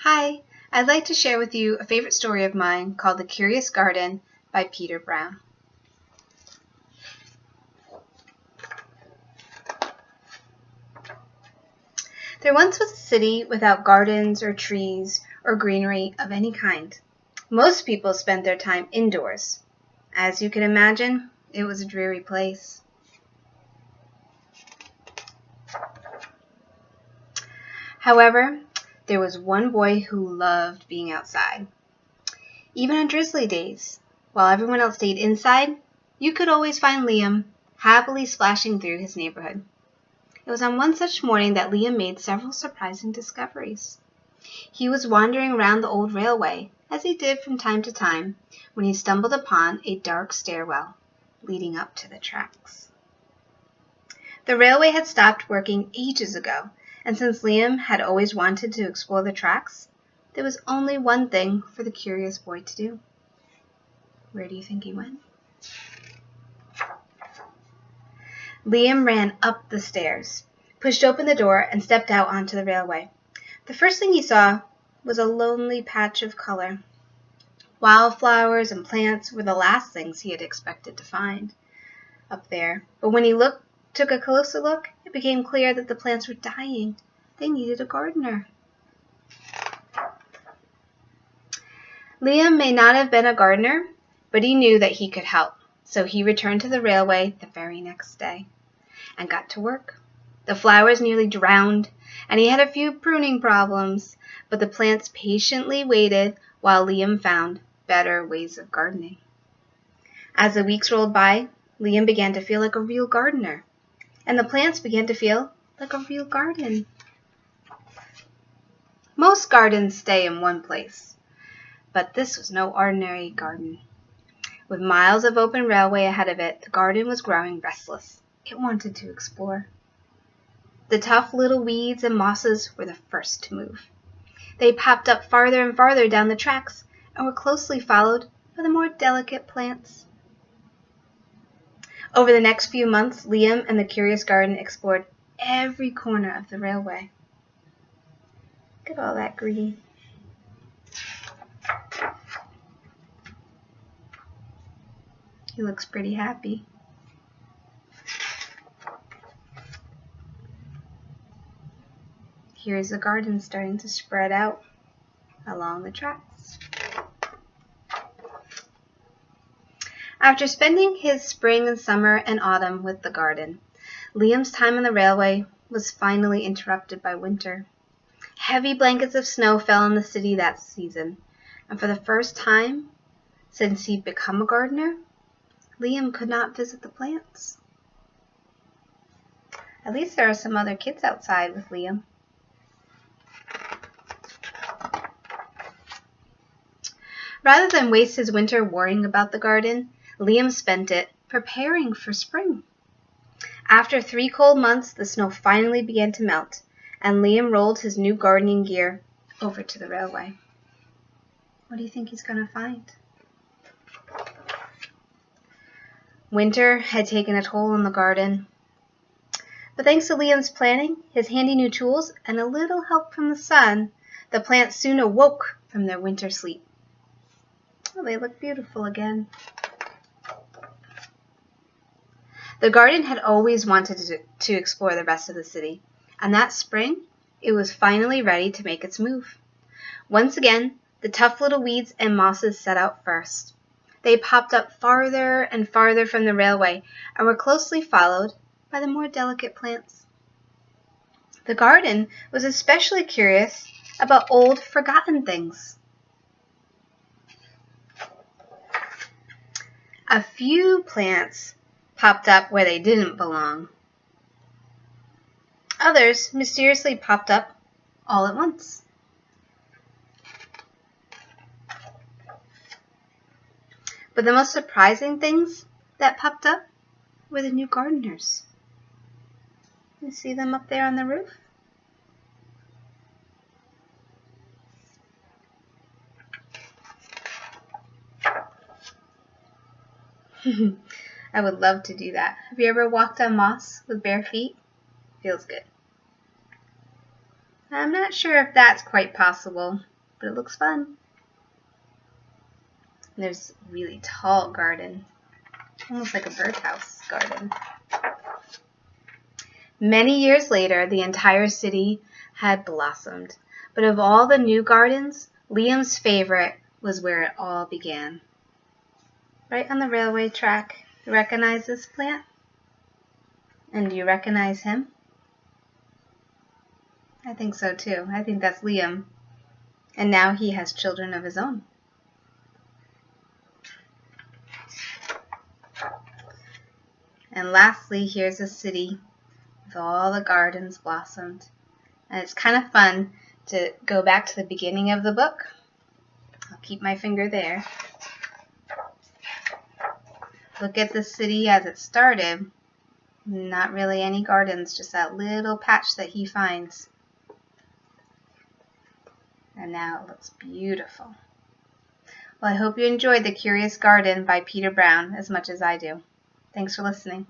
Hi, I'd like to share with you a favorite story of mine called The Curious Garden by Peter Brown. There once was a city without gardens or trees or greenery of any kind. Most people spent their time indoors. As you can imagine, it was a dreary place. However, there was one boy who loved being outside. Even on drizzly days, while everyone else stayed inside, you could always find Liam happily splashing through his neighborhood. It was on one such morning that Liam made several surprising discoveries. He was wandering around the old railway, as he did from time to time, when he stumbled upon a dark stairwell leading up to the tracks. The railway had stopped working ages ago, and since Liam had always wanted to explore the tracks, there was only one thing for the curious boy to do. Where do you think he went? Liam ran up the stairs, pushed open the door, and stepped out onto the railway. The first thing he saw was a lonely patch of color. Wildflowers and plants were the last things he had expected to find up there. But when he took a closer look, it became clear that the plants were dying. They needed a gardener. Liam may not have been a gardener, but he knew that he could help. So he returned to the railway the very next day and got to work. The flowers nearly drowned, and he had a few pruning problems, but the plants patiently waited while Liam found better ways of gardening. As the weeks rolled by, Liam began to feel like a real gardener, and the plants began to feel like a real garden. Most gardens stay in one place, but this was no ordinary garden. With miles of open railway ahead of it, the garden was growing restless. It wanted to explore. The tough little weeds and mosses were the first to move. They popped up farther and farther down the tracks and were closely followed by the more delicate plants. Over the next few months, Liam and the Curious Garden explored every corner of the railway. Look at all that green. He looks pretty happy. Here's the garden starting to spread out along the tracks. After spending his spring and summer and autumn with the garden, Liam's time on the railway was finally interrupted by winter. Heavy blankets of snow fell on the city that season, and for the first time since he'd become a gardener, Liam could not visit the plants. At least there are some other kids outside with Liam. Rather than waste his winter worrying about the garden, Liam spent it preparing for spring. After 3 cold months, the snow finally began to melt, and Liam rolled his new gardening gear over to the railway. What do you think he's going to find? Winter had taken a toll on the garden. But thanks to Liam's planning, his handy new tools, and a little help from the sun, the plants soon awoke from their winter sleep. Oh, they look beautiful again. The garden had always wanted to explore the rest of the city, and that spring, it was finally ready to make its move. Once again, the tough little weeds and mosses set out first. They popped up farther and farther from the railway and were closely followed by the more delicate plants. The garden was especially curious about old, forgotten things. A few plants popped up where they didn't belong. Others mysteriously popped up all at once. But the most surprising things that popped up were the new gardeners. You see them up there on the roof? I would love to do that. Have you ever walked on moss with bare feet? Feels good. I'm not sure if that's quite possible but it looks fun. There's a really tall garden, almost like a birdhouse garden. Many years later, the entire city had blossomed, but of all the new gardens, Liam's favorite was where it all began. Right on the railway track. You recognize this plant? And do you recognize him? I think so too. I think that's Liam. And now he has children of his own. And lastly, here's a city with all the gardens blossomed. And it's kind of fun to go back to the beginning of the book. I'll keep my finger there. Look at the city as it started. Not really any gardens, just that little patch that he finds. And now it looks beautiful. Well, I hope you enjoyed The Curious Garden by Peter Brown as much as I do. Thanks for listening.